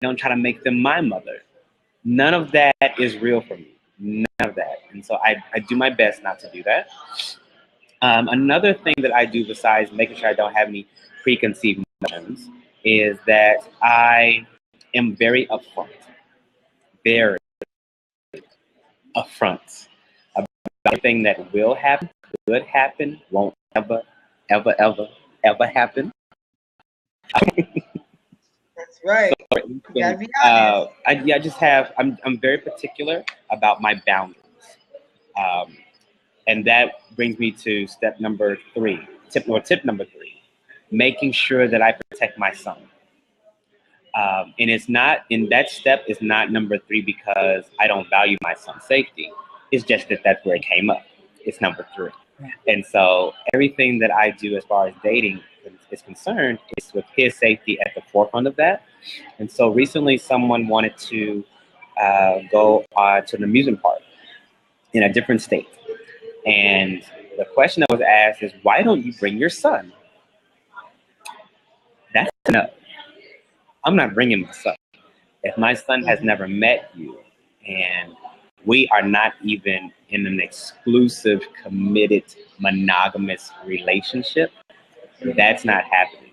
don't try to make them my mother. None of that is real for me. None of that. And so I do my best not to do that. Another thing that I do besides making sure I don't have any preconceived notions is that I am very upfront, very upfront about everything that will happen, could happen, won't ever, ever, ever, ever happen. That's right. So, You gotta be honest. I just have, I'm very particular about my boundaries. Um, and that brings me to step number three, tip number three, making sure that I protect my son. And it's not, in that step is not number three because I don't value my son's safety. It's just that that's where it came up. It's number three. And so everything that I do as far as dating is concerned is with his safety at the forefront of that. And so recently someone wanted to go to an amusement park in a different state. And the question that was asked is, why don't you bring your son? That's no. I'm not bringing my son. If my son has never met you and we are not even in an exclusive, committed, monogamous relationship, that's not happening.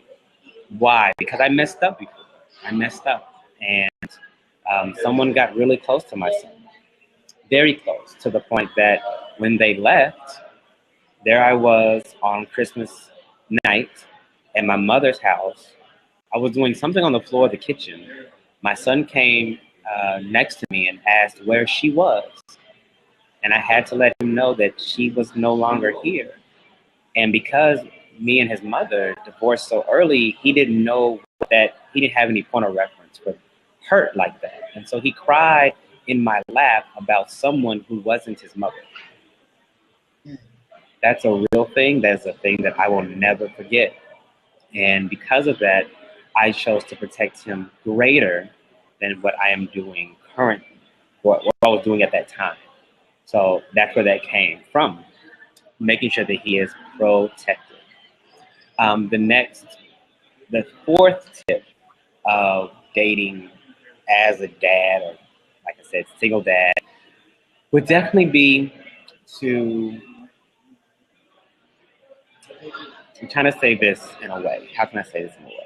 Why? Because I messed up before. I messed up. And someone got really close to my son. Very close, to the point that when they left, there I was on Christmas night at my mother's house. I was doing something on the floor of the kitchen. My son came next to me and asked where she was. And I had to let him know that she was no longer here. And because me and his mother divorced so early, he didn't know that, he didn't have any point of reference for hurt like that. And so he cried in my lap about someone who wasn't his mother. That's a real thing. That's a thing that I will never forget. And because of that, I chose to protect him greater than what I am doing currently, what I was doing at that time. So that's where that came from, making sure that he is protected. The fourth tip of dating as a dad, or like I said, single dad, would definitely be to, I'm trying to say this in a way. How can I say this in a way?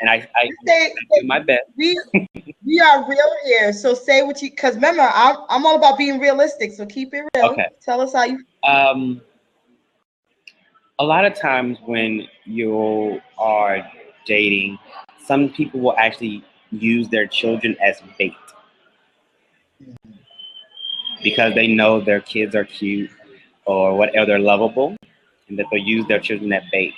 And I do my best. We are real here, so say what you. Because remember, I'm all about being realistic. So keep it real. Okay. Tell us how you. A lot of times when you are dating, some people will actually use their children as bait because they know their kids are cute or whatever, they're lovable, and that they'll use their children as bait.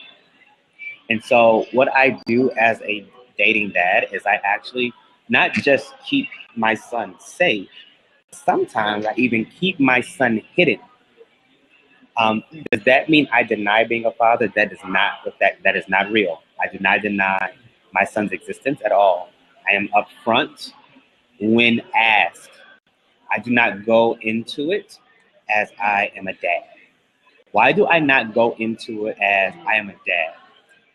And so what I do as a dating dad is I actually not just keep my son safe, sometimes I even keep my son hidden. Does that mean I deny being a father? That is not real. I do not deny my son's existence at all. I am upfront when asked. I do not go into it as I am a dad. Why do I not go into it as I am a dad?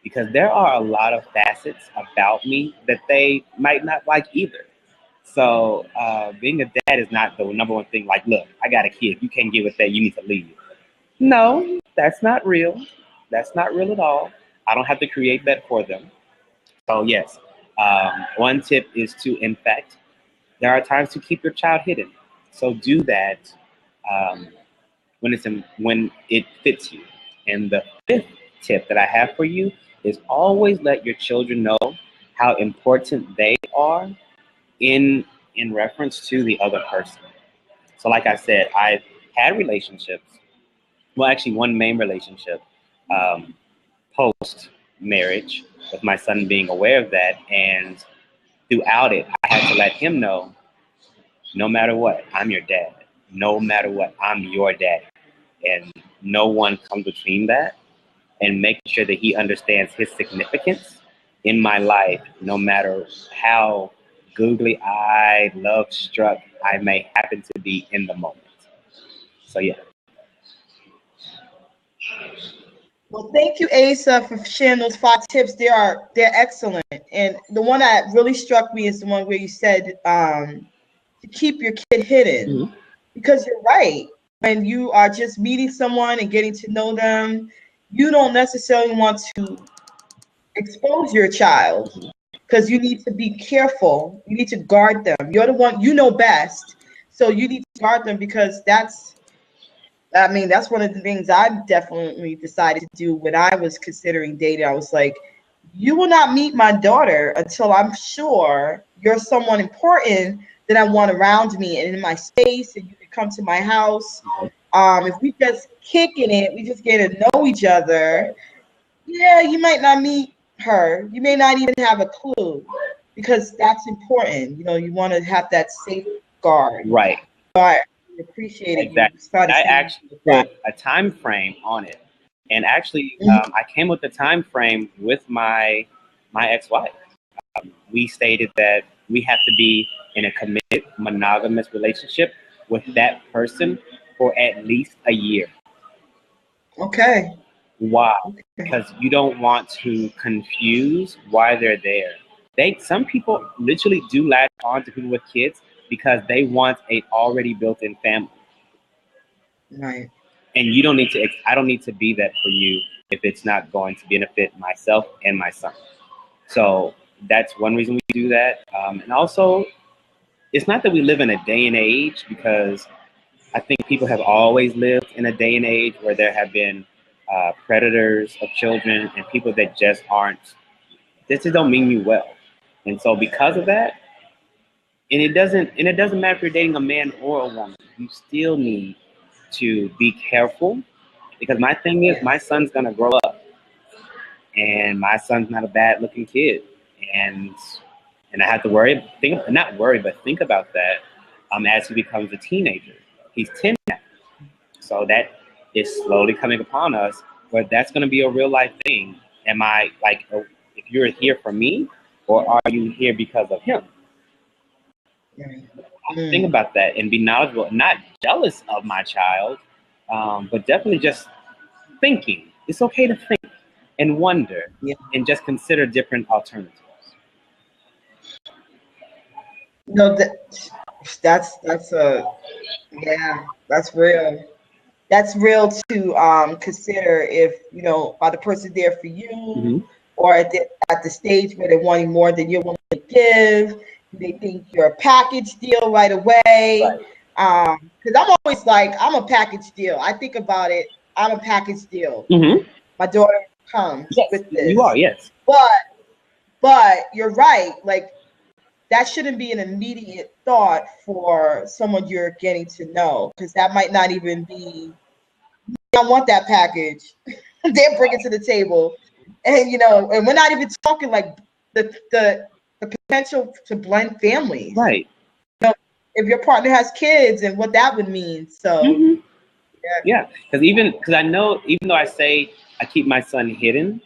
Because there are a lot of facets about me that they might not like either. So being a dad is not the number one thing. Like, look, I got a kid. If you can't get with that, you need to leave. No, that's not real. That's not real at all. I don't have to create that for them. So yes, one tip is to, in fact, there are times to keep your child hidden. So do that when it fits you. And the fifth tip that I have for you is always let your children know how important they are in reference to the other person. So like I said, I've had relationships, well, actually one main relationship post marriage, with my son being aware of that. And throughout it, I had to let him know, no matter what, I'm your dad. No matter what, I'm your dad. And no one comes between that. And making sure that he understands his significance in my life, no matter how googly-eyed, love-struck I may happen to be in the moment. So yeah. Well, thank you, Asa, for sharing those 5 tips. They're excellent. And the one that really struck me is the one where you said to keep your kid hidden. Mhm. Because you're right. When you are just meeting someone and getting to know them, you don't necessarily want to expose your child because you need to be careful. You need to guard them. You're the one, you know best. So you need to guard them because that's one of the things I definitely decided to do when I was considering dating. I was like, you will not meet my daughter until I'm sure you're someone important that I want around me and in my space, and you can come to my house. If we just kicking it, we just get to know each other. Yeah, you might not meet her. You may not even have a clue because that's important. You want to have that safeguard. Right. So I appreciated Exactly. you started I saying actually that. put a time frame on it, and actually, Mhm. I came with the time frame with my ex-wife. We stated that we have to be in a committed, monogamous relationship with that person for at least a year. Okay. Why? Because you don't want to confuse why they're there. Some people literally do latch on to people with kids because they want a already built-in family. Right. And you don't need to, I don't need to be that for you if it's not going to benefit myself and my son. So that's one reason we do that. And also, it's not that we live in a day and age, because I think people have always lived in a day and age where there have been predators of children and people that just aren't, this just don't mean you well. And so because of that, and it doesn't matter if you're dating a man or a woman, you still need to be careful, because my thing is, my son's gonna grow up, and my son's not a bad looking kid, and I have to not worry, but think about that as he becomes a teenager. He's 10 now, so that is slowly coming upon us, where that's going to be a real life thing. Am I like, if you're here for me, or are you here because of him? Think about that and be knowledgeable, not jealous of my child, but definitely just thinking. It's okay to think and wonder, Yeah. and just consider different alternatives. No, that's a yeah, that's real. That's real to consider if are the person there for you, Mm-hmm. or at the stage where they're wanting more than you're willing to give. Do they think you're a package deal right away? Right. Because I'm always like, I'm a package deal. I think about it. I'm a package deal. Mm-hmm. My daughter comes Yes, with you are. this, Yes. but you're right. Like, that shouldn't be an immediate thought for someone you're getting to know, because that might not even be, I want that package. They're bringing to the table, and we're not even talking like the potential to blend families. Right. If your partner has kids and what that would mean. So Mm-hmm. Yeah, because I know, even though I say I keep my son hidden,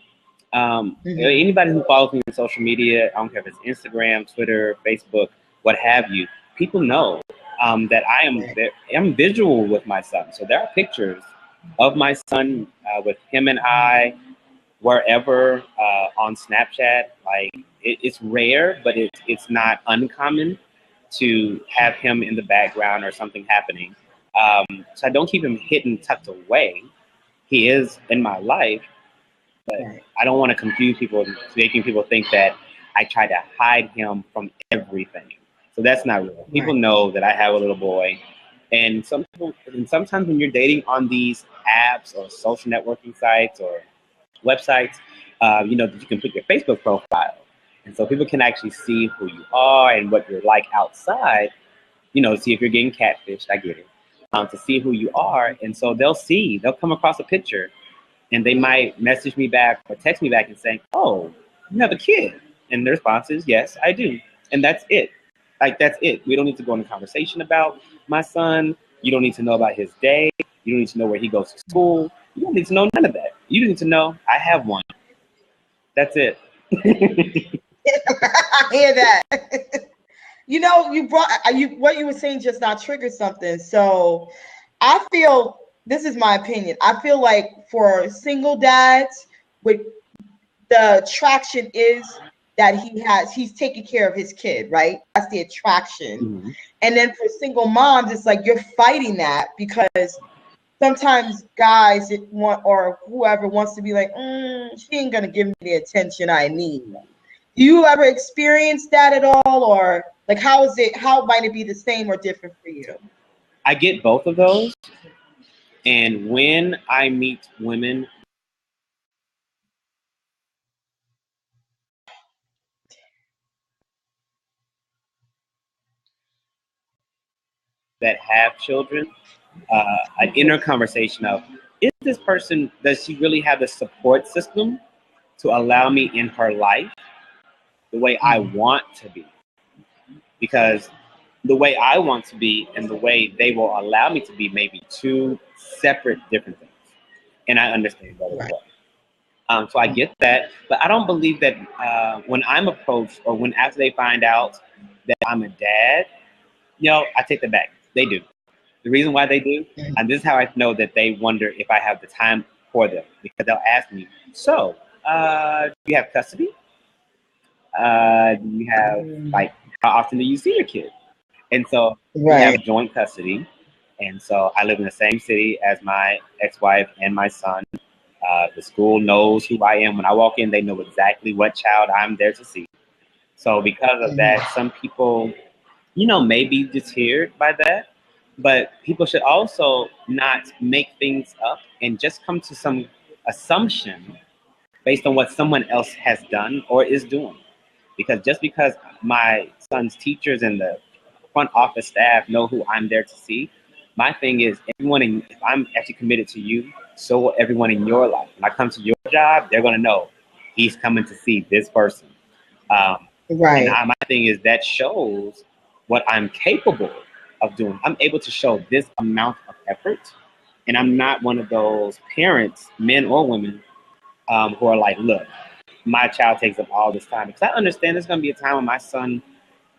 anybody who follows me on social media, I don't care if it's Instagram, Twitter, Facebook, what have you, people know that I'm visual with my son. So there are pictures of my son with him and I wherever on Snapchat. Like, it's rare, but it's not uncommon to have him in the background or something happening. So I don't keep him hidden, tucked away. He is in my life, but I don't want to confuse people, making people think that I try to hide him from everything. So that's not real. People know that I have a little boy, and sometimes when you're dating on these apps or social networking sites or websites, that you can put your Facebook profile, and so people can actually see who you are and what you're like outside. See if you're getting catfished. I get it. To see who you are, and so they'll come across a picture, and they might message me back or text me back and saying, "Oh, you have a kid," and the response is, "Yes, I do," and that's it. Like, that's it. We don't need to go into conversation about my son. You don't need to know about his day. You don't need to know where he goes to school. You don't need to know none of that. You need to know I have one. That's it. I hear that. You brought what you were saying just now triggered something. So I feel this is my opinion. I feel like for single dads, with the attraction is that he's taking care of his kid, right? That's the attraction. Mm-hmm. And then for single moms, it's like you're fighting that because sometimes guys want, or whoever wants to be like, she ain't gonna give me the attention I need. Do you ever experience that at all, or like how might it be the same or different for you? I get both of those, and when I meet women that have children, an inner conversation of, is this person, does she really have the support system to allow me in her life the way I want to be? Because the way I want to be and the way they will allow me to be may be two separate, different things. And I understand that as well. So I get that, but I don't believe that when I'm approached or when after they find out that I'm a dad, I take that back. They do. The reason why they do, and this is how I know that they wonder if I have the time for them, because they'll ask me, so, do you have custody? Do you have, like, how often do you see your kid? And so we have joint custody. And so I live in the same city as my ex-wife and my son. The school knows who I am. When I walk in, they know exactly what child I'm there to see. So because of that, some people, may be deterred by that. But people should also not make things up and just come to some assumption based on what someone else has done or is doing. Because just because my son's teachers and the front office staff know who I'm there to see, my thing is if I'm actually committed to you, so will everyone in your life. When I come to your job, they're going to know he's coming to see this person. And my thing is that shows what I'm capable of doing. I'm able to show this amount of effort, and I'm not one of those parents, men or women, who are like, look, my child takes up all this time. Because I understand there's going to be a time when my son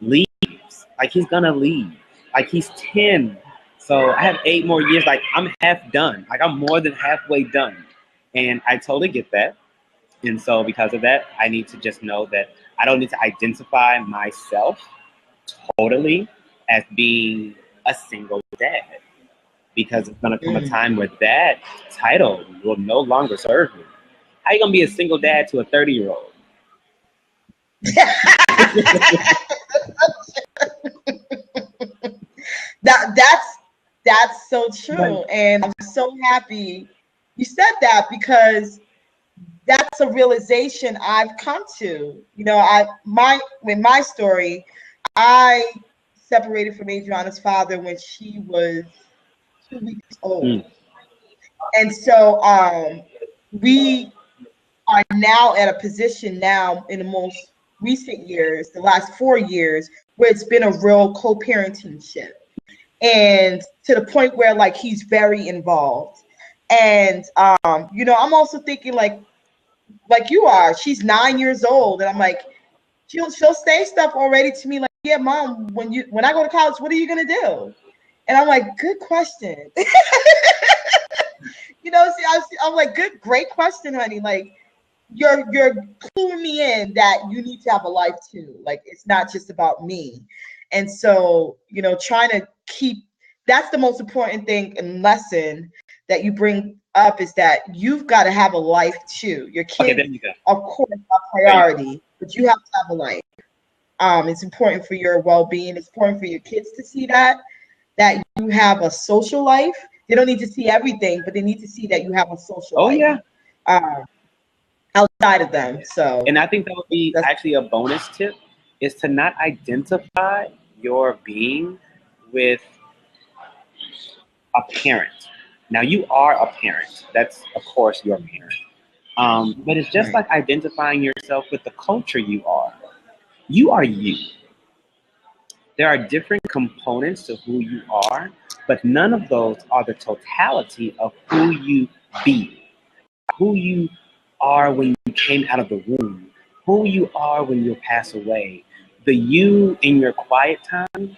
leaves. Like, he's going to leave. Like, he's 10. So I have 8 more years. Like, I'm half done. Like, I'm more than halfway done. And I totally get that. And so because of that, I need to just know that I don't need to identify myself totally as being a single dad, because it's going to come a time where that title will no longer serve me. How are you going to be a single dad to a 30-year-old? That's so true. And I'm so happy you said that, because that's a realization I've come to. In my story, I separated from Adriana's father when she was 2 weeks old. And so we are now at a position now in the most recent years, the last 4 years, where it's been a real co-parenting ship. And to the point where like he's very involved. And I'm also thinking like you are, she's 9 years old, and I'm like, she'll say stuff already to me like, yeah, mom, when I go to college, what are you gonna do? And I'm like, good question. I'm like, great question, honey. Like, you're cluing me in that you need to have a life too. Like, it's not just about me. And so, trying to keep, that's the most important thing and lesson that you bring up, is that you've got to have a life too. Your kids, of course, are priority, but you have to have a life. It's important for your well-being. It's important for your kids to see that you have a social life. They don't need to see everything, but they need to see that you have a social life. Outside of them. So, and I think that would be actually a bonus tip, is to not identify your being with a parent. Now, you are a parent. That's, of course, your parent. But it's just like identifying yourself with the culture you are. You are you. There are different components to who you are, but none of those are the totality of who you be. Who you are when you came out of the womb. Who you are when you pass away. The you in your quiet time.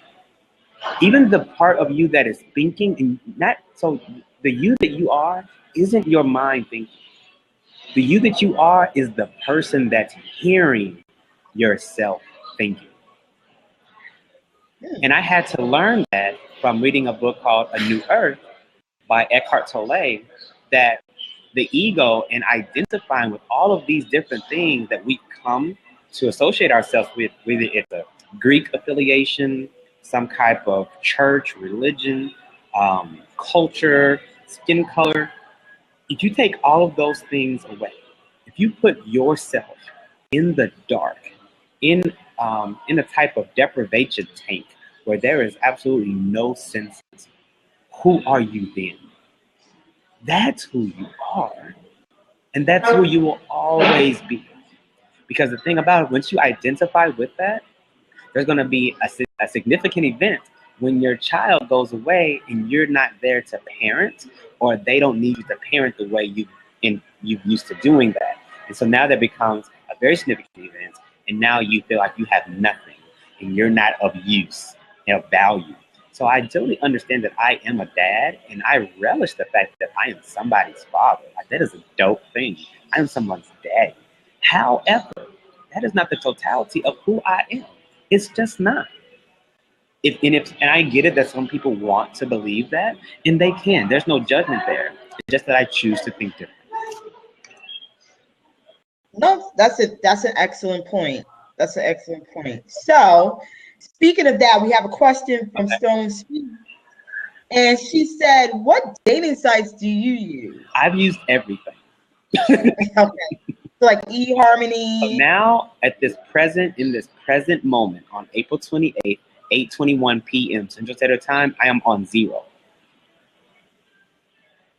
Even the part of you that is thinking, and not so The you that you are isn't your mind thinking. The you that you are is the person that's hearing yourself thinking. And I had to learn that from reading a book called A New Earth by Eckhart Tolle, that the ego and identifying with all of these different things that we come to associate ourselves with, whether it's a Greek affiliation, some type of church, religion, culture, skin color. If you take all of those things away, if you put yourself in the dark, in a type of deprivation tank where there is absolutely no senses, who are you then? That's who you are. And that's who you will always be. Because the thing about it, once you identify with that, there's going to be a significant event when your child goes away and you're not there to parent, or they don't need you to parent the way you've used to doing that. And so now that becomes a very significant event, and now you feel like you have nothing and you're not of use and of value. So I totally understand that I am a dad, and I relish the fact that I am somebody's father. Like, that is a dope thing. I am someone's daddy. However, that is not the totality of who I am. It's just not. And I get it that some people want to believe that, and they can. There's no judgment there. It's just that I choose to think different. No, that's an excellent point. That's an excellent point. So, speaking of that, we have a question from Stone Speed, and she said, "What dating sites do you use?" I've used everything. Okay, so like eHarmony. So now, in this present moment, on April 28th, 8:21 p.m. Central Standard Time, I am on Zero.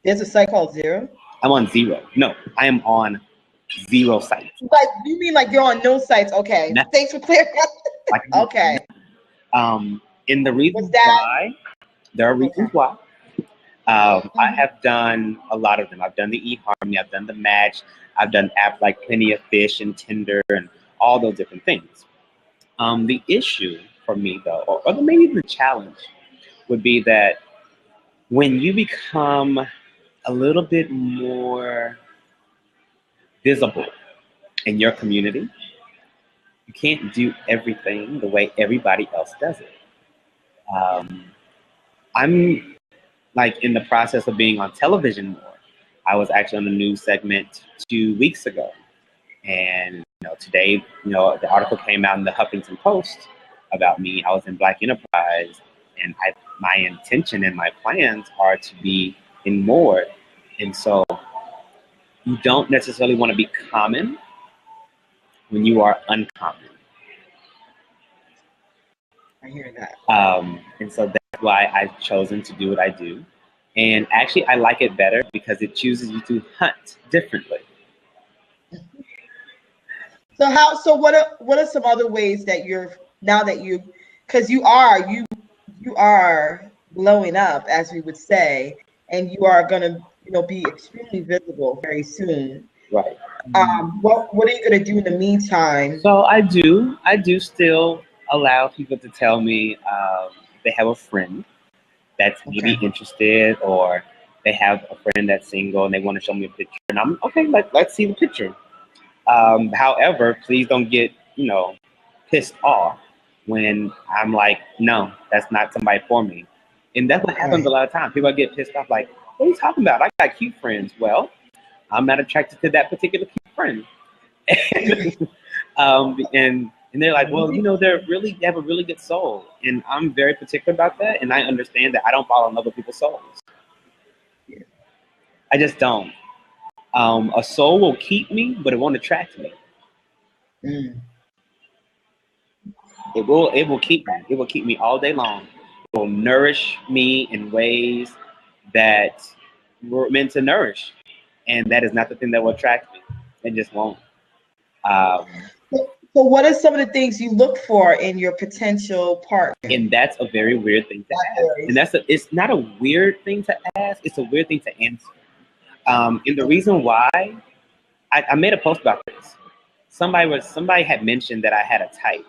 There's a site called Zero? I'm on Zero. No, I am on Zero sites. Like, you mean like you're on no sites? Okay. Nothing. Thanks for clearing up. Okay. And the reasons why, there are reasons why. I have done a lot of them. I've done the eHarmony, I've done the Match, I've done apps like Plenty of Fish and Tinder and all those different things. The issue for me, though, or maybe even the challenge, would be that when you become a little bit more visible in your community, you can't do everything the way everybody else does it. I'm like in the process of being on television more. I was actually on a news segment 2 weeks ago, and today, the article came out in the Huffington Post about me. I was in Black Enterprise, and my intention and my plans are to be in more. And so you don't necessarily want to be common when you are uncommon. I hear that. And so that's why I've chosen to do what I do. And actually, I like it better because it chooses you to hunt differently. So what are some other ways that because you are blowing up, as we would say, and you are gonna be extremely visible very soon. Right. What are you gonna do in the meantime? So I do still allow people to tell me they have a friend that's maybe interested, or they have a friend that's single and they want to show me a picture, and I'm okay. Let's see the picture. However, please don't get pissed off when I'm like, no, that's not somebody for me. And that's what happens a lot of times. People get pissed off, like, what are you talking about? I got cute friends. Well, I'm not attracted to that particular cute friend. And they're like, well, they have a really good soul. And I'm very particular about that. And I understand that I don't fall in love with people's souls. I just don't. A soul will keep me, but it won't attract me. It will keep me. It will keep me all day long. It will nourish me in ways that we're meant to nourish. And that is not the thing that will attract me. It just won't. So what are some of the things you look for in your potential partner? And that's a very weird thing to ask. And it's not a weird thing to ask. It's a weird thing to answer. And the reason why, I made a post about this. Somebody had mentioned that I had a type,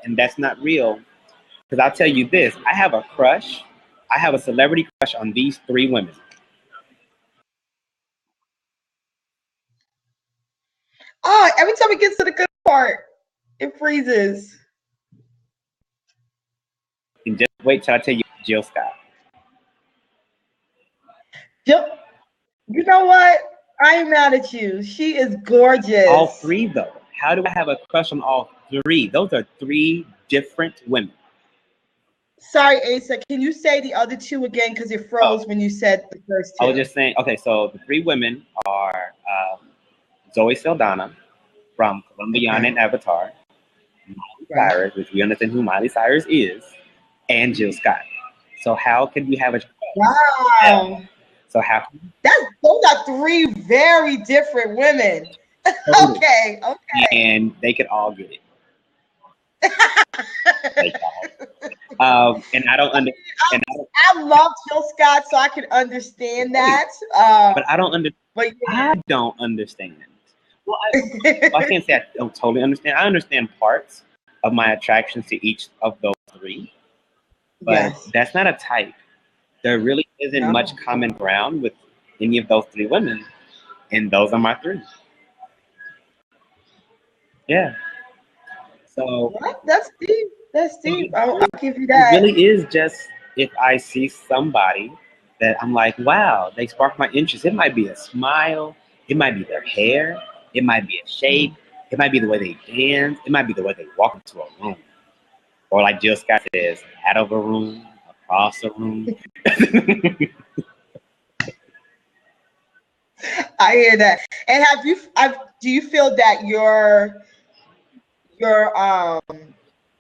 and that's not real. Because I'll tell you this, I have a celebrity crush on these 3 women. every time it gets to the good part, it freezes. And just wait till I tell you Jill Scott. Yep. You know what? I am mad at you. She is All gorgeous. three, though. How do I have a crush on all three? Those are three different women. Sorry, Asa. Can you say the other two again? Because it Oh, froze when you said the first I was two. just saying, okay, so the three women are Zoe Saldana from Colombian Okay. and Avatar, Miley Right. Cyrus, which we understand who Miley Cyrus is, and Jill Scott. So how can we have a yeah. Wow. So how Those are three very different women. totally. Okay. Okay. And they could all get it. They could all. And I don't under and I don't I love Jill Scott, so I can understand wait, that. but I don't under But I don't understand. Well, I yeah. can't say I don't totally understand. I understand parts of my attractions to each of those three, but Yes. that's not a type. There really isn't much No. common ground with any of those three women, and those are my three. Yeah. So, What? That's deep. That's so deep. it I'll really, give you it that. really is just if I see somebody that I'm like, wow, they spark my interest. It might be a smile, it might be their hair, it might be a shape, it might be the way they dance, it might be the way they walk into a room. Or like Jill Scott says, out of a room, across a room. I hear that. And do you feel that your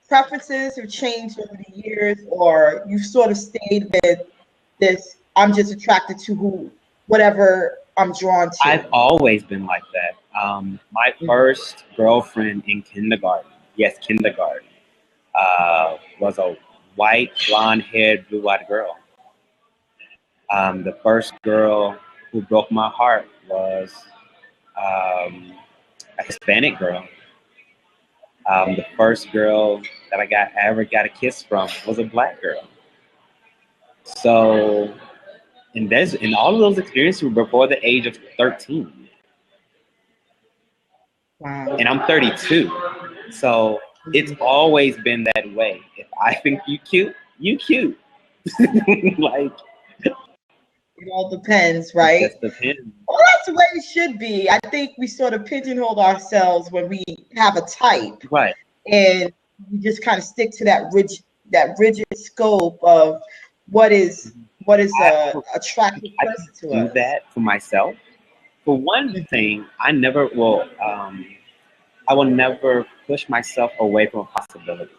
preferences have changed over the years, or you've sort of stayed with this? I'm just attracted to whatever I'm drawn I've to. always been like that. My Mhm. first girlfriend in kindergarten, yes, kindergarten, was a white, blonde haired, blue eyed girl. The first girl who broke my heart was um, a Hispanic girl. The first girl that ever got a kiss from was a black girl. So, and all of those experiences were before the age of 13, Wow. and I'm 32. So it's Mhm. always been that way. If I think you cute, you cute. Like It all depends, it right? just depends. Well, that's the way it should be. I think we sort of pigeonhole ourselves when we have a type, Right. and we just kind of stick to that rigid scope of what is what is I, a attractive I can person to do us. that for myself. For one Mhm. thing, I will never push myself away from a possibility.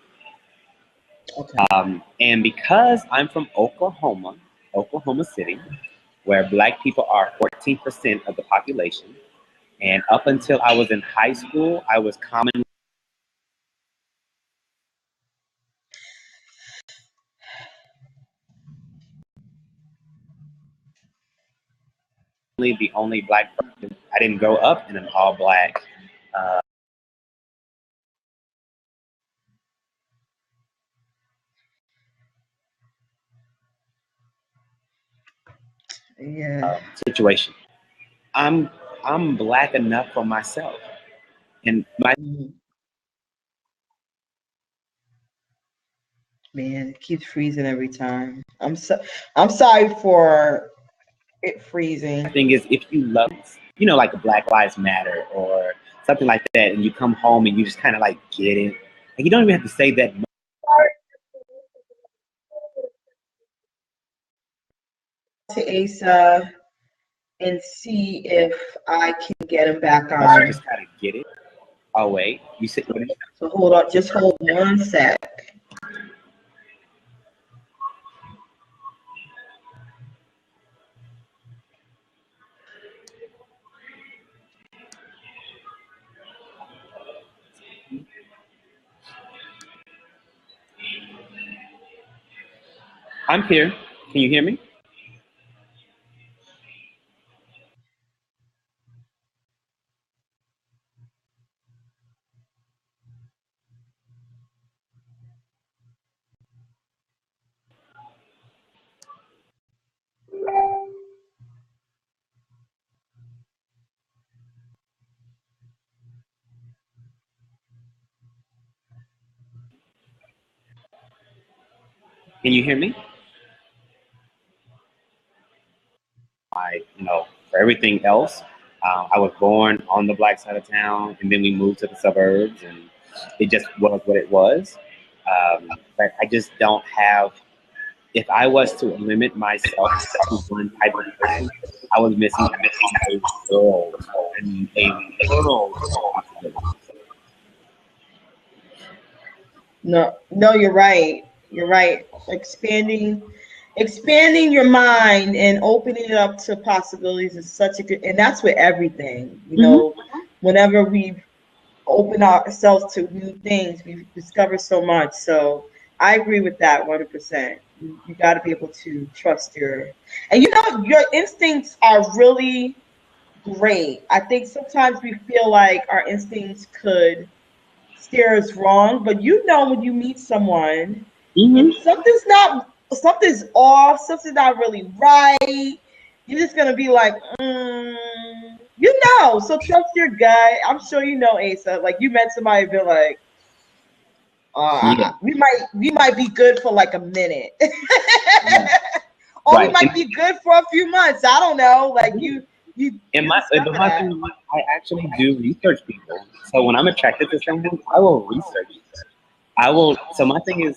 Okay. And because I'm from Oklahoma, Oklahoma City, where black people are 14% of the population, and up until I was in high school, I was commonly the only black person. I didn't grow up in an all black. Uh, Yeah. Situation. I'm I'm black enough for myself, and my Mhm. Man, it keeps freezing every time. I'm sorry for it freezing. thing is, if you love, like Black Lives Matter or something like that, and you come home and you just kind of like get it, and you don't even have to say that much. To Asa and see if I can get him back But you on. just kind of get it. Oh wait, you said what? So hold on, just hold one sec. I'm here. Can you hear me? Can you hear me? For everything else, I was born on the black side of town, and then we moved to the suburbs, and it just was what it was. But I just don't have. If I was to limit myself to one type of person, I was missing a world and a world of possibilities. No, you're right. You're right. Expanding your mind and opening it up to possibilities is such a good, and that's with everything. Whenever we open ourselves to new things, we discover so much. So I agree with that 100%. You got to be able to trust and your instincts are really great. I think sometimes we feel like our instincts could steer us wrong, but when you meet someone and Mm-hmm. something's off, something's not really right, you're just gonna be like, so trust your gut. I'm sure Asa. Like you met somebody, be like, Yeah. we might be good for like a minute, Yeah. or we Right. might be good for a few months. I don't know. Like you And my thing is, I actually do research people. So when I'm attracted to someone, I will research. I will. So my thing is,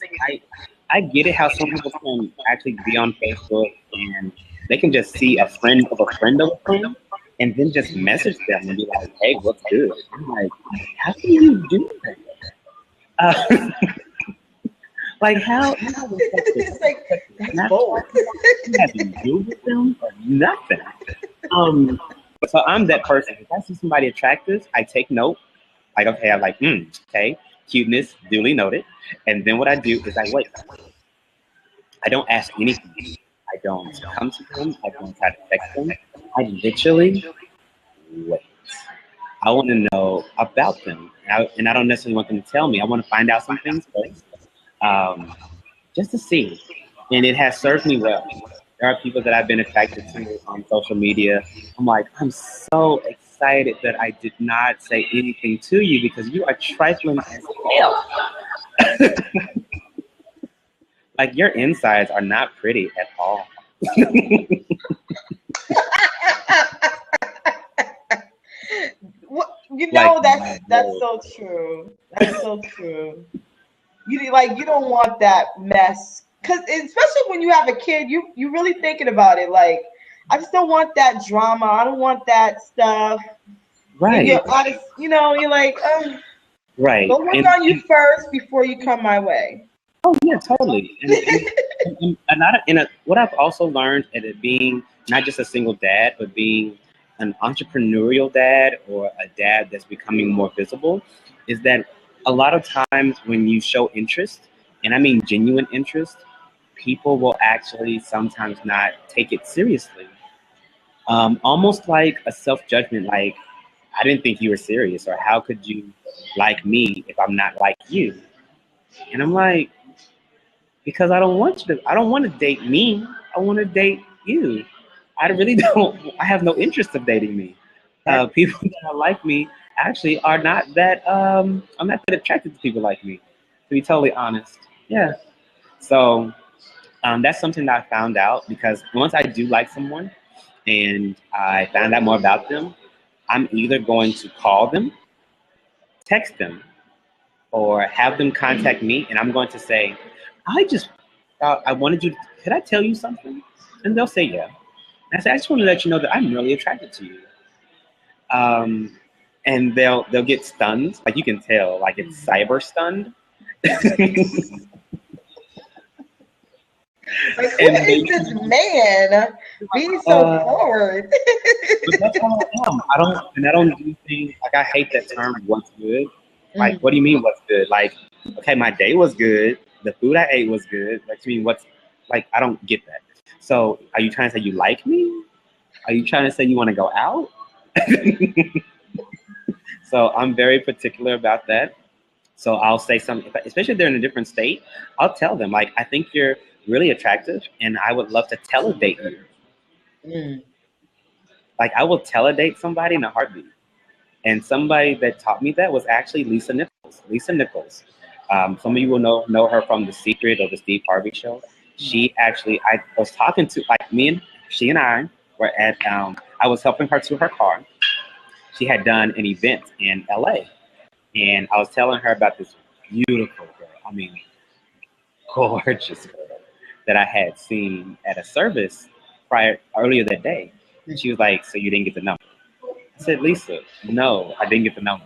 I get it how some people can actually be on Facebook and they can just see a friend of a friend of a friend, and then just message them and be like, "Hey, what's good?" I'm like, how can you do that? Uh, like how is it's like that's that bold. have to do with them or nothing? Um, so I'm that person. If I see somebody attractive, I take note. Like, okay, I'm like, okay, cuteness, duly noted. And then what I do is I wait. I don't ask anything. I don't come to them. I don't try to text them. I literally wait. I want to know about them. And I don't necessarily want them to tell me. I want to find out some things first, just to see. And it has served me well. There are people that I've been attracted to on social media. I'm like, I'm so excited that I did not say anything to you because you are trifling as hell. Like your insides are not pretty at all. Like, That's so true. That's so true. You don't want that mess, because especially when you have a kid, you really thinking about it. Like, I just don't want that drama. I don't want that stuff. And right, you're like, right. go work on you first before you come my way. Oh yeah, totally. What I've also learned at it being not just a single dad, but being an entrepreneurial dad or a dad that's becoming more visible, is that a lot of times when you show interest, and I mean genuine interest, people will actually sometimes not take it seriously. Almost like a self judgment, like I didn't think you were serious, or how could you like me if I'm not like you? And I'm like, because I don't want to date me. I want to date you. I really don't. I have no interest of dating me. People that are like me actually are not that. I'm not that attracted to people like me. To be totally honest, yeah. So that's something that I found out because once I do like someone and I found out more about them, I'm either going to call them, text them, or have them contact me, and I'm going to say, I just I wanted you. Could I tell you something? And they'll say, yeah. And I say, I just want to let you know that I'm really attracted to you. Um, and they'll get stunned, like you can tell, like it's cyber stunned. Like, who And is this man being so forward? but that's how I am. I don't do things like I hate that term. What's good? Like, what do you mean? What's good? Like, okay, my day was good. The food I ate was good. Like, to me, what's like? I don't get that. So, are you trying to say you like me? Are you trying to say you want to go out? So, I'm very particular about that. So, I'll say something, especially if they're in a different state. I'll tell them like, I think you're really attractive, and I would love to teledate you. Mm. Like, I will teledate somebody in a heartbeat. And somebody that taught me that was actually Lisa Nichols. Lisa Nichols. Some of you will know her from The Secret or the Steve Harvey Show. She actually, I was talking to, like, she and I were at, I was helping her to her car. She had done an event in LA, and I was telling her about this beautiful girl, I mean, gorgeous girl that I had seen at a service earlier that day. And she was like, "So you didn't get the number?" I said, "Lisa, no, I didn't get the number."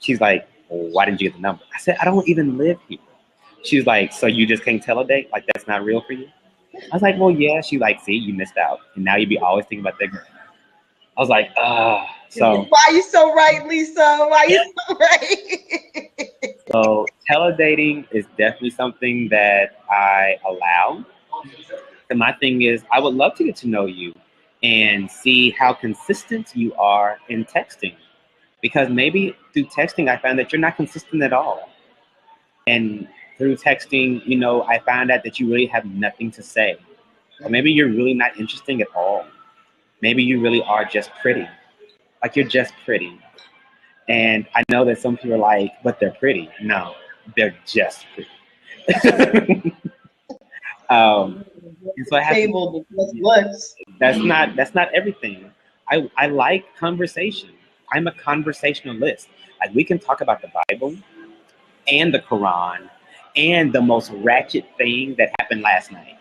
She's like, "Well, why didn't you get the number?" I said, "I don't even live here." She's like, "So you just can't tell a date? Like, that's not real for you?" I was like, "Well, yeah." She's like, "See, you missed out. And now you be always thinking about that girl." I was like, so. Why are you so right, Lisa? Why are you so right? So teledating is definitely something that I allow. And my thing is, I would love to get to know you and see how consistent you are in texting. Because maybe through texting, I found that you're not consistent at all. And through texting, I found out that you really have nothing to say. Or maybe you're really not interesting at all. Maybe you really are just pretty. Like, you're just pretty. And I know that some people are like, but they're pretty. No, they're just pretty. And so I have Table, that's not everything. I like conversation. I'm a conversationalist. Like, we can talk about the Bible and the Quran and the most ratchet thing that happened last night.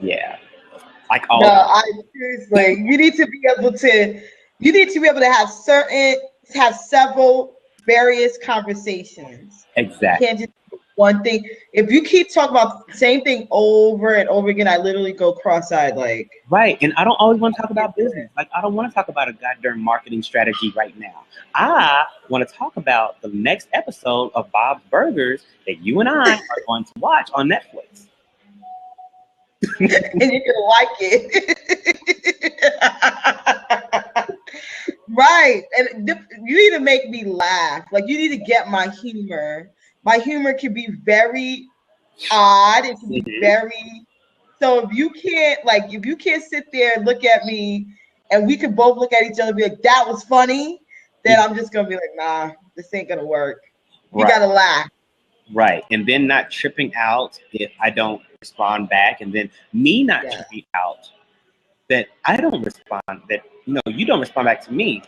Yeah. Like all. No, I seriously, you need to be able to have several various conversations. Exactly. You can't just do one thing. If you keep talking about the same thing over and over again, I literally go cross-eyed, like. Right, and I don't always want to talk about business. Like, I don't want to talk about a goddamn marketing strategy right now. I want to talk about the next episode of Bob's Burgers that you and I are going to watch on Netflix. And you're gonna like it. Right. And you need to make me laugh. Like, you need to get my humor. My humor can be very odd. It can be very. So if you can't sit there and look at me and we can both look at each other and be like, that was funny, then I'm just gonna be like, nah, this ain't gonna work. You gotta laugh. Right. And then not tripping out if I don't respond back, and then me not tripping out that I don't respond, that you don't respond back to me.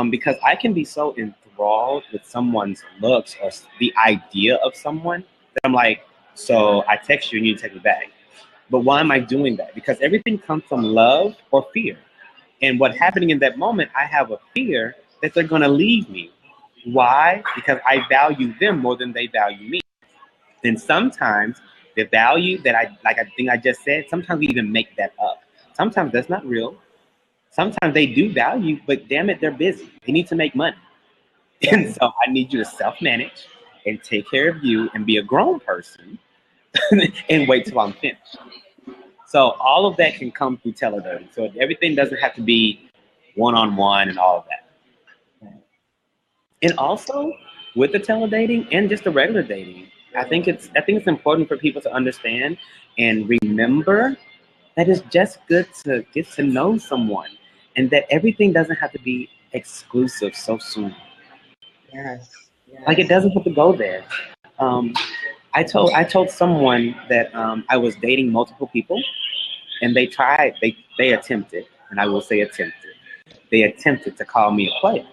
Because I can be so enthralled with someone's looks or the idea of someone that I'm like, so I text you and you text me back. But why am I doing that? Because everything comes from love or fear. And what's happening in that moment, I have a fear that they're going to leave me. Why? Because I value them more than they value me. And sometimes the value that I think I just said, sometimes we even make that up. Sometimes that's not real. Sometimes they do value, but damn it, they're busy. They need to make money. And so I need you to self-manage and take care of you and be a grown person and wait till I'm finished. So all of that can come through teledating. So everything doesn't have to be one-on-one and all of that. And also with the teledating and just the regular dating, I think it's important for people to understand and remember that it's just good to get to know someone, and that everything doesn't have to be exclusive so soon. Yes. Like, it doesn't have to go there. I told someone that I was dating multiple people, and they attempted, and I will say attempted. They attempted to call me a player,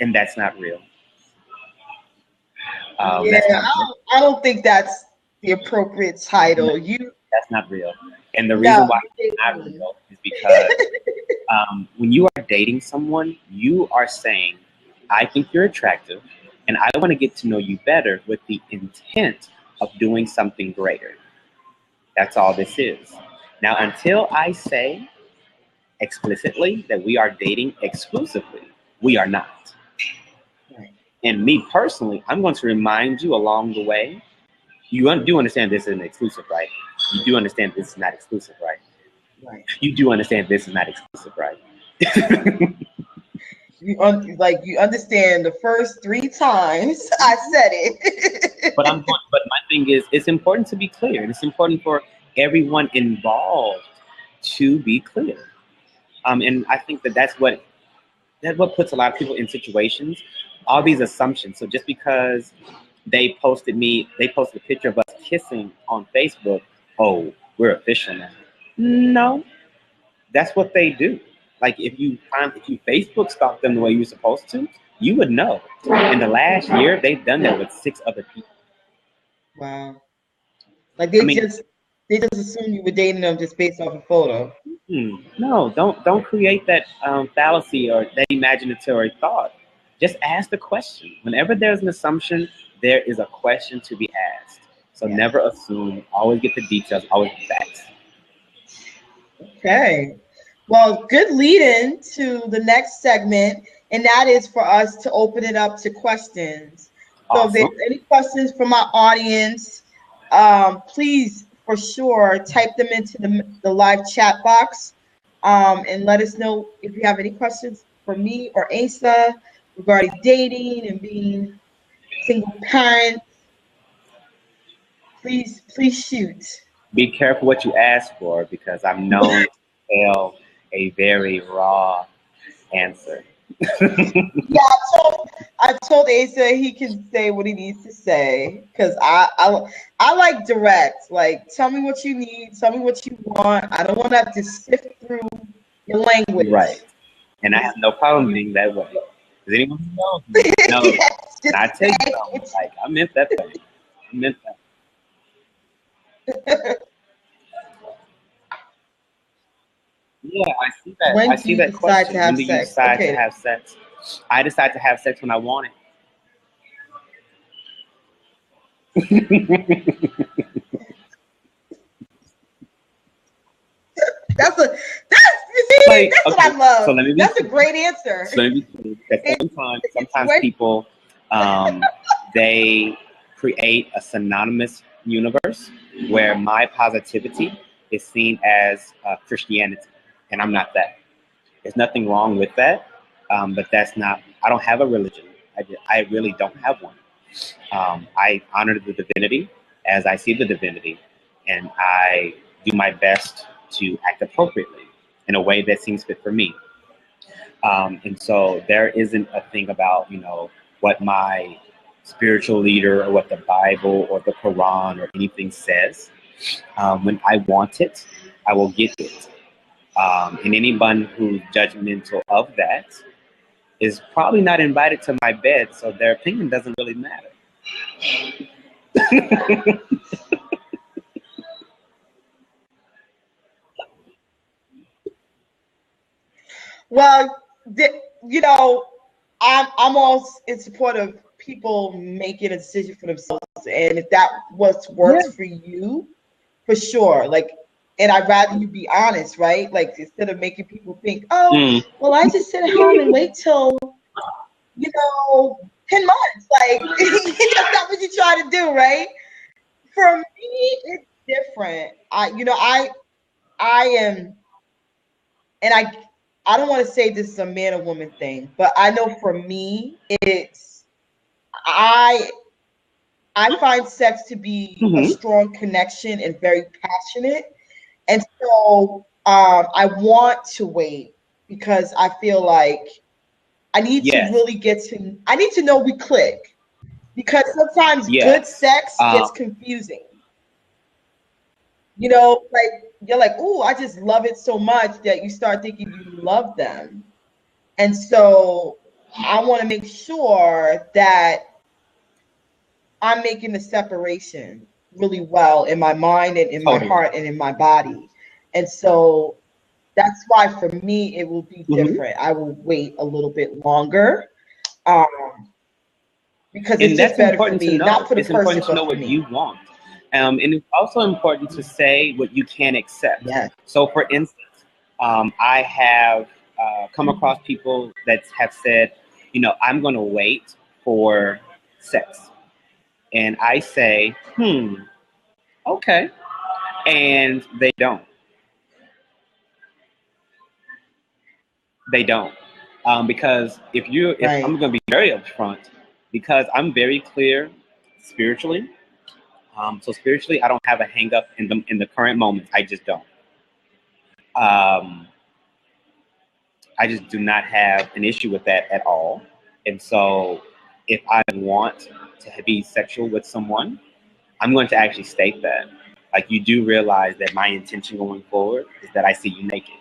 and that's not real. I don't think that's the appropriate title. That's not real. And the reason why it's not real is because when you are dating someone, you are saying, I think you're attractive, and I want to get to know you better with the intent of doing something greater. That's all this is. Now, until I say explicitly that we are dating exclusively, we are not. And me personally, I'm going to remind you along the way, you do understand this isn't exclusive, right? You do understand this is not exclusive, right? Right. You do understand this is not exclusive, right? You understand the first 3 times I said it. But my thing is, it's important to be clear, and it's important for everyone involved to be clear. And I think that's what that's what puts a lot of people in situations, all these assumptions. So just because they posted a picture of us kissing on Facebook, oh, we're official now. No, that's what they do. Like if you Facebook stalk them the way you're supposed to, you would know. In the last year, they've done that with 6 other people. Wow. Like I mean, they just assumed you were dating them just based off a photo. no, don't create that fallacy or that imaginatory thought. Just ask the question. Whenever there's an assumption, there is a question to be asked. So Yeah. never assume. Always get the details. Always get facts. Okay. Well, good lead in to the next segment, and that is for us to open it up to questions. So if Awesome. there's any questions from our audience, please, for sure, type them into the live chat box, and let us know if you have any questions for me or Asa regarding dating and being single parent. Please shoot. Be careful what you ask for because I'm known to tell a very raw answer. Yeah, I told Asa he can say what he needs to say because I like direct. Like, tell me what you need, tell me what you want. I don't want to have to sift through your language. Right. And I have no problem being that way. Does anyone who knows me knows? Yes, And I tell you say something, what like I meant that thing. I meant that. Yeah, I see that. When I do see you that decide question. to When have do you sex? decide Okay. to have sex? I decide to have sex when I want it. That's you see, Like, that's what okay, I love. so let me be That's a great answer. So let me be clear, because sometimes When- people they create a synonymous universe where my positivity is seen as Christianity, and I'm not that. There's nothing wrong with that, but that's not. I don't have a religion. I really don't have one. I honor the divinity as I see the divinity, and I do my best to act appropriately in a way that seems fit for me. And so there isn't a thing about, what my spiritual leader or what the Bible or the Quran or anything says. When I want it, I will get it. And anyone who's judgmental of that is probably not invited to my bed, so their opinion doesn't really matter. Well, I'm all in support of people making a decision for themselves, and if that what works for you, for sure. Like, and I'd rather you be honest, right? Like, instead of making people think, oh, well, I just sit at home and wait till 10 months. Like, that's not what you try to do, right? For me, it's different. I am, and I don't want to say this is a man or woman thing, but I know for me, it's I find sex to be a strong connection and very passionate, and so I want to wait because I feel like I need to really I need to know we click, because sometimes good sex gets confusing. Like, you're like, ooh, I just love it so much that you start thinking you love them. And so I want to make sure that I'm making the separation really well in my mind and in my heart and in my body. And so that's why for me it will be different. I will wait a little bit longer. Because it's just better for me, not for the person, but for me. It's important to know what you want. And it's also important to say what you can accept. Yes. So, for instance, I have come across people that have said, I'm going to wait for sex. And I say, okay. And they don't. They don't. Because if I'm going to be very upfront, because I'm very clear spiritually. So spiritually, I don't have a hang up in the current moment. I just don't. I just do not have an issue with that at all. And so if I want to be sexual with someone, I'm going to actually state that. Like, you do realize that my intention going forward is that I see you naked.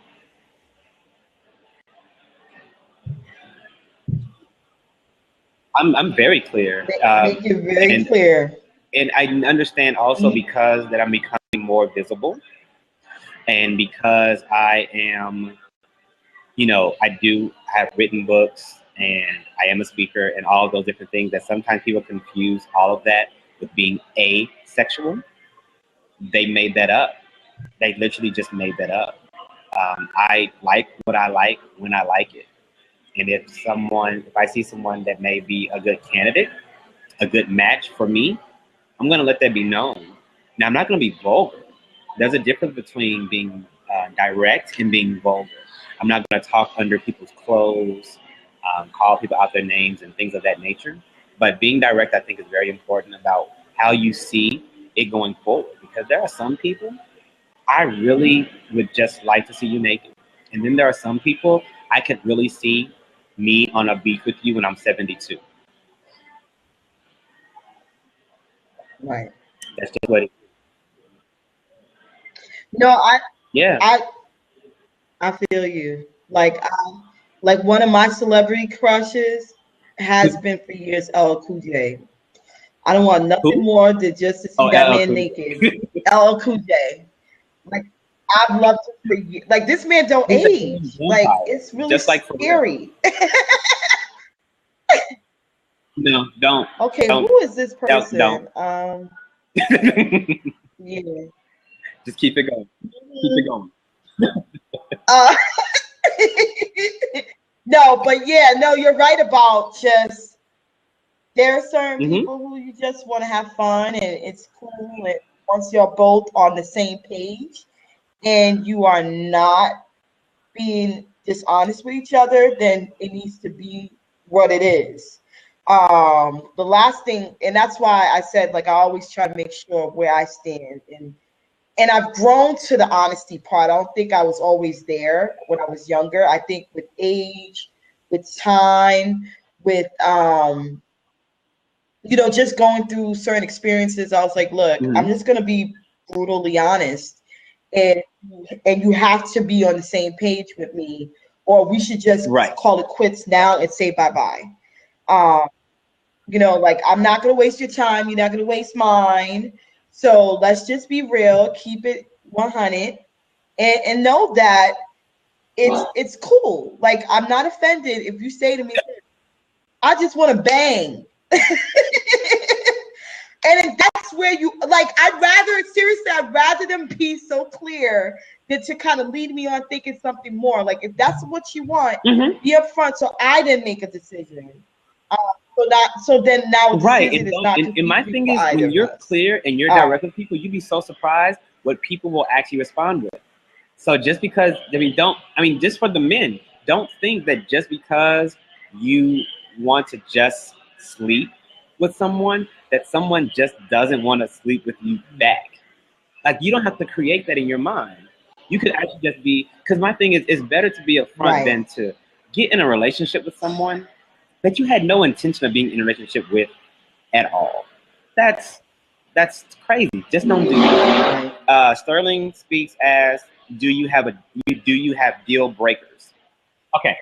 I'm very clear. Make it very clear. And I understand also because that I'm becoming more visible, and because I am, I do have written books and I am a speaker and all of those different things, that sometimes people confuse all of that with being asexual. They made that up. They literally just made that up. I like what I like when I like it. And if I see someone that may be a good candidate, a good match for me, I'm going to let that be known. Now, I'm not going to be vulgar. There's a difference between being direct and being vulgar. I'm not going to talk under people's clothes, call people out their names and things of that nature. But being direct, I think, is very important about how you see it going forward. Because there are some people, I really would just like to see you naked. And then there are some people I could really see me on a beach with you when I'm 72. Right. That's just what it is. No, Yeah. I feel you. Like one of my celebrity crushes has been for years LL Cool J. I don't want nothing more than just to see that man naked. LL Cool J. Like, I've loved him for years. Like, this man don't age. Like, it's really just like scary. No, don't. Okay, don't, who is this person? Don't. Yeah. Just keep it going. Keep it going. No, but yeah, no, you're right about just there are certain people who you just want to have fun and it's cool. And once you're both on the same page and you are not being dishonest with each other, then it needs to be what it is. The last thing, and that's why I said, like, I always try to make sure where I stand, and I've grown to the honesty part. I don't think I was always there when I was younger. I think with age, with time, with just going through certain experiences, I was like, look, I'm just gonna be brutally honest, and you have to be on the same page with me, or we should just call it quits now and say bye-bye. Like, I'm not going to waste your time. You're not going to waste mine. So let's just be real, keep it 100, and know that it's cool. Like, I'm not offended if you say to me, I just want to bang. And that's where I'd rather them be so clear than to kind of lead me on thinking something more. Like, if that's what you want, be upfront so I didn't make a decision. So then now right. And my thing is, when you're clear and you're direct with people, you'd be so surprised what people will actually respond with. So just because just for the men, don't think that just because you want to just sleep with someone, that someone just doesn't want to sleep with you back. Like, you don't have to create that in your mind. You could actually just be, because my thing is, it's better to be upfront than to get in a relationship with someone that you had no intention of being in a relationship with at all. That's crazy. Just don't do that. Sterling speaks as, do you have deal breakers? Okay.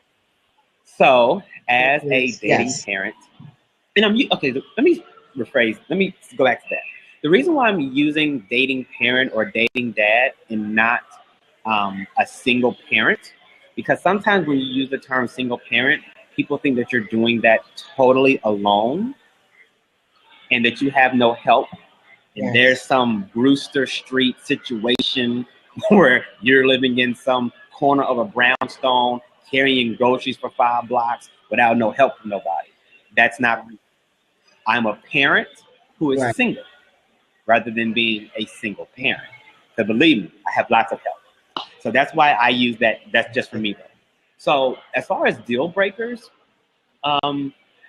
So as a dating parent, and let me rephrase. Let me go back to that. The reason why I'm using dating parent or dating dad and not a single parent, because sometimes when you use the term single parent, people think that you're doing that totally alone and that you have no help. And there's some Brewster Street situation where you're living in some corner of a brownstone, carrying groceries for 5 blocks without no help from nobody. That's not real. I'm a parent who is single rather than being a single parent. So believe me, I have lots of help. So that's why I use that. That's just for me, though. So as far as deal breakers,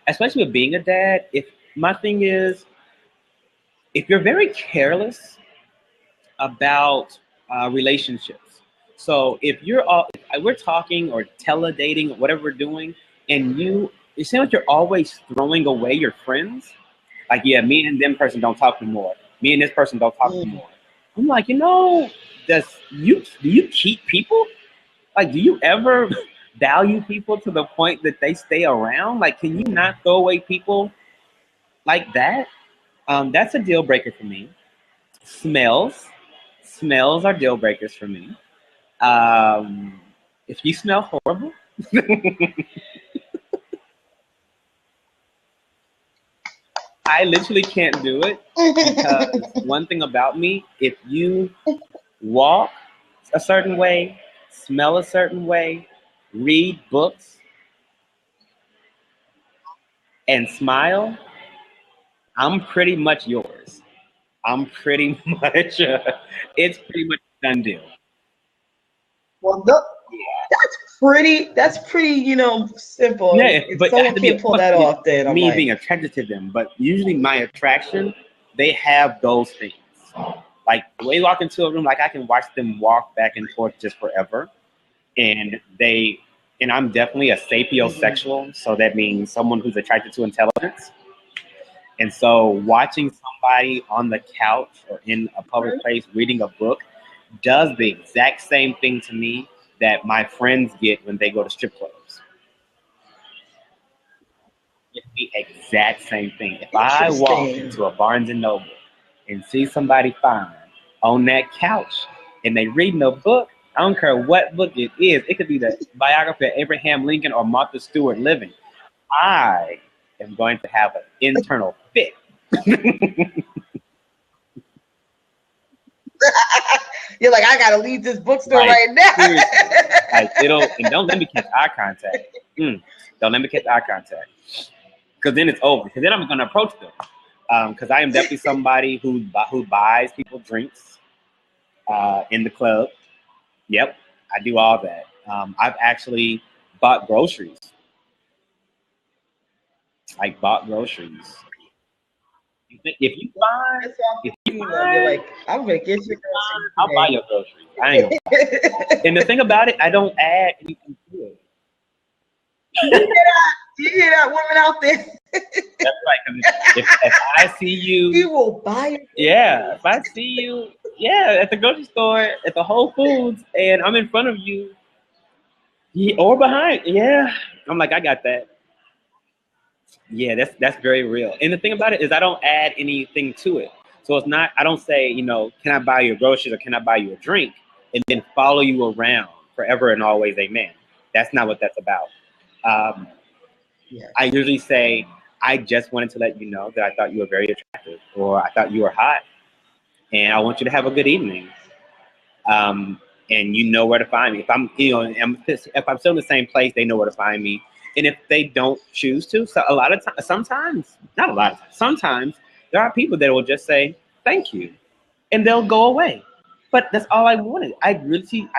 especially with being a dad, my thing is, if you're very careless about relationships. So if we're talking or teledating, whatever we're doing, and it seems like you're always throwing away your friends. Like, yeah, me and them person don't talk anymore. Me and this person don't talk anymore. I'm like, do you keep people? Like, do you ever value people to the point that they stay around? Like, can you not throw away people like that? That's a deal breaker for me. Smells are deal breakers for me. If you smell horrible, I literally can't do it because one thing about me, if you walk a certain way, smell a certain way, read books, and smile, I'm pretty much yours. I'm pretty much, it's pretty much a done deal. Well, that's pretty, simple. Yeah, If but it has someone to be can't pull that off, then I'm me like, being attracted to them. But usually my attraction, they have those things. Like the way you walk into a room, like I can watch them walk back and forth just forever. And I'm definitely a sapiosexual, so that means someone who's attracted to intelligence. And so watching somebody on the couch or in a public place reading a book does the exact same thing to me that my friends get when they go to strip clubs. It's the exact same thing. If I walk into a Barnes and Noble and see somebody fine on that couch and they reading a book, I don't care what book it is. It could be the biography of Abraham Lincoln or Martha Stewart Living. I am going to have an internal fit. You're like, I gotta leave this bookstore right now. Like and don't let me catch eye contact. Don't let me catch eye contact. Because then it's over. Because then I'm going to approach them. Because I am definitely somebody who buys people drinks in the club. Yep, I do all that. I've actually bought groceries. Like bought groceries. If you find, you're like, I'm gonna get your groceries. I'll buy your groceries. I ain't gonna buy. And the thing about it, I don't add anything to it. You hear that woman out there? That's right. If I see you, he will buy it. Yeah, if I see you, at the grocery store, at the Whole Foods, and I'm in front of you, or behind, I'm like, I got that. Yeah, that's very real. And the thing about it is, I don't add anything to it. So it's not. I don't say, can I buy you groceries or can I buy you a drink, and then follow you around forever and always, amen. That's not what that's about. I usually say, I just wanted to let you know that I thought you were very attractive, or I thought you were hot, and I want you to have a good evening. And you know where to find me. If I'm, if I'm still in the same place, they know where to find me. And if they don't choose to, so a lot of times, sometimes, not a lot of times, sometimes there are people that will just say thank you, and they'll go away. But that's all I wanted. I literally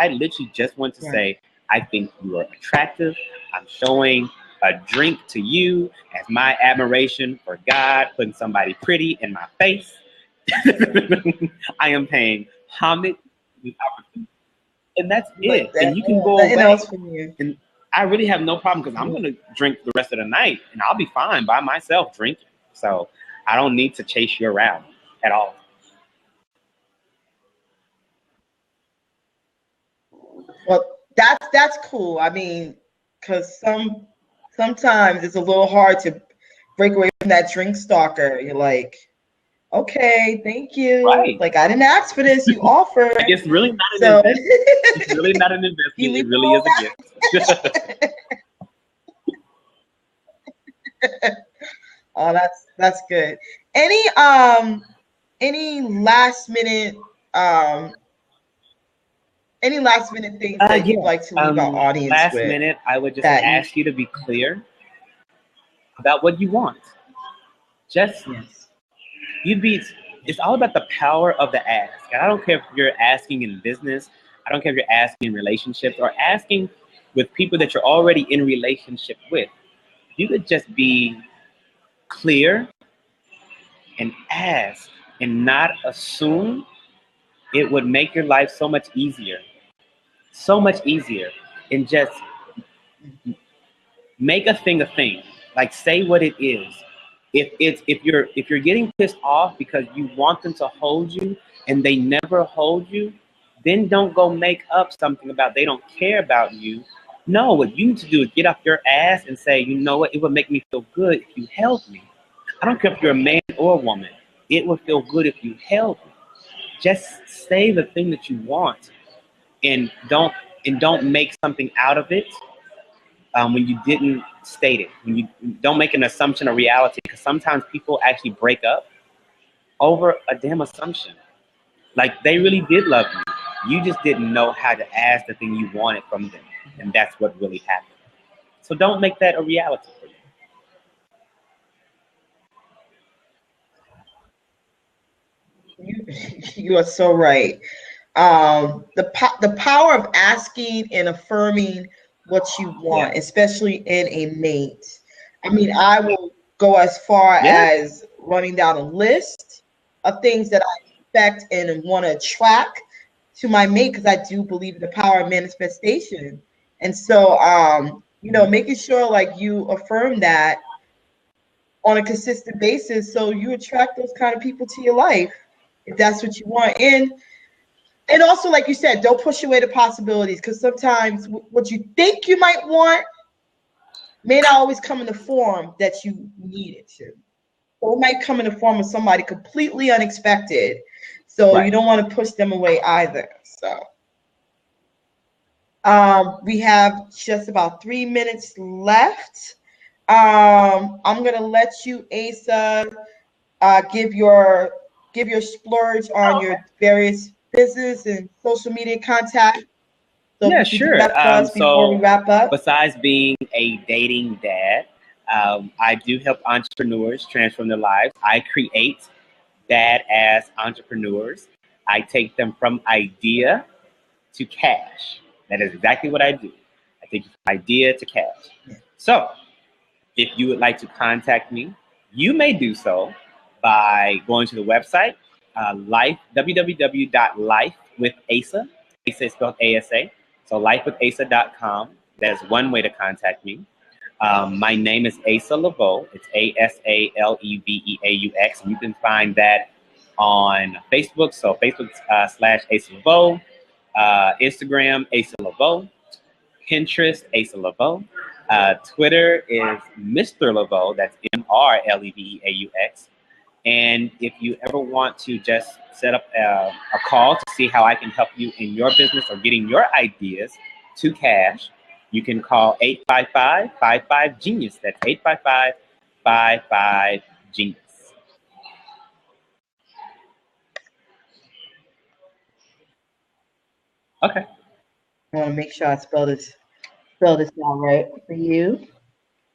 just want to say, I think you are attractive. I'm showing a drink to you as my admiration for God putting somebody pretty in my face. I am paying homage to the opportunity, and that's it. And you can go away. And I really have no problem because I'm going to drink the rest of the night, and I'll be fine by myself drinking. So I don't need to chase you around at all. Well, that's cool. I mean, because sometimes it's a little hard to break away from that drink stalker. You're like, okay, thank you. Right. Like, I didn't ask for this. You offered. Like, it's really not an investment. It's really not an investment. It really is a gift. Oh, that's good. Any last minute things that you'd like to leave our audience last with? Last minute, I would just ask you to be clear about what you want. Just it's all about the power of the ask. And I don't care if you're asking in business, I don't care if you're asking in relationships or asking with people that you're already in relationship with. You could just be clear and ask and not assume. It would make your life so much easier. So much easier. and just make a thing a thing. Like, say what it is. If you're getting pissed off because you want them to hold you and they never hold you, then don't go make up something about they don't care about you. No, what you need to do is get off your ass and say, you know what, it would make me feel good if you held me. I don't care if you're a man or a woman. It would feel good if you held me. Just say the thing that you want, and don't make something out of it when you didn't state it. When you don't make an assumption or reality, because sometimes people actually break up over a damn assumption. Like, they really did love you. You just didn't know how to ask the thing you wanted from them, and that's what really happened. So don't make that a reality for you. You are so right. The power of asking and affirming what you want, Yeah. especially in a mate. I mean, I will go as far Yeah. as running down a list of things that I expect and want to attract to my mate, because I do believe in the power of manifestation. And so, making sure like you affirm that on a consistent basis, so you attract those kind of people to your life, if that's what you want. And also, like you said, don't push away the possibilities, because sometimes what you think you might want may not always come in the form that you need it to. Or it might come in the form of somebody completely unexpected. So you Right. don't want to push them away either. So we have just about 3 minutes left. I'm gonna let you, Asa, give your splurge on your various business and social media contact. So if Yeah, you could do sure. that for us before we So wrap up. besides being a dating dad, I do help entrepreneurs transform their lives. I create badass entrepreneurs. I take them from idea to cash. That is exactly what I do. I take you from idea to cash. So if you would like to contact me, you may do so by going to the website, www.lifewithasa. Asa is spelled ASA. So lifewithasa.com. That's one way to contact me. My name is Asa Leveaux. It's ASALEVEAUX. And you can find that on Facebook. So Facebook /Asa Leveaux, Instagram Asa Leveaux, Pinterest Asa Leveaux. Twitter is Mr. Leveaux. That's MRLEVEAUX. And if you ever want to just set up a call to see how I can help you in your business or getting your ideas to cash, you can call 855-55-GENIUS. That's 855-55-GENIUS. Okay. I want to make sure I spell this out right for you,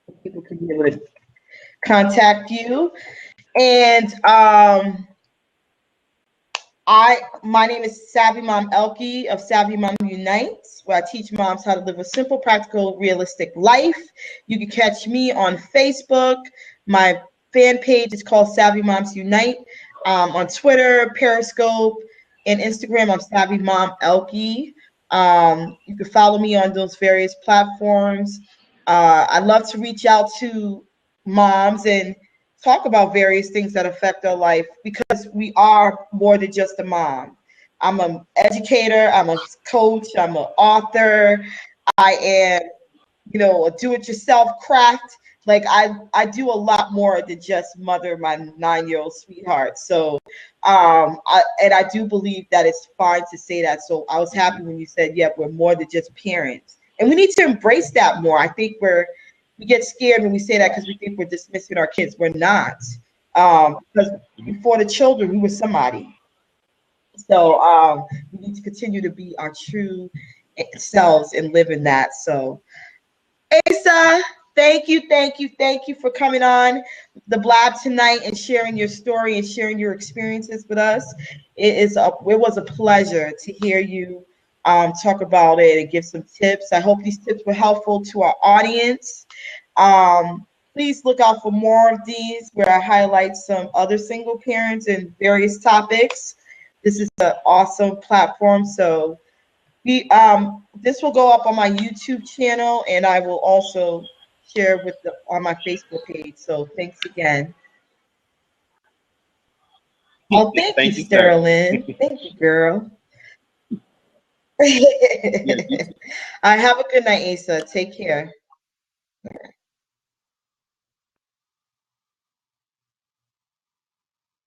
so people can be able to contact you. And my name is Savvy Mom Elke of Savvy Mom Unites, where I teach moms how to live a simple, practical, realistic life. You can catch me on Facebook. My fan page is called Savvy Moms Unite. On Twitter, Periscope, and Instagram, I'm Savvy Mom Elke. You can follow me on those various platforms. I love to reach out to moms and talk about various things that affect our life, because we are more than just a mom. I'm an educator, I'm a coach, I'm an author, I am, a do-it-yourself craft. Like I do a lot more than just mother my 9-year-old sweetheart. So I do believe that it's fine to say that. So I was happy when you said, yeah, we're more than just parents. And we need to embrace that more. I think we get scared when we say that, because we think we're dismissing our kids. We're not. Because before the children, we were somebody. So we need to continue to be our true selves and live in that. So Asa, thank you for coming on the Blab tonight and sharing your story and sharing your experiences with us. It was a pleasure to hear you talk about it and give some tips. I hope these tips were helpful to our audience. Please look out for more of these, where I highlight some other single parents and various topics. This is an awesome platform, so This will go up on my YouTube channel, and I will also share on my Facebook page. So thanks again. Oh, thank you, you, Sterling. Thank you, girl. Yeah, I have a good night, Asa. Take care.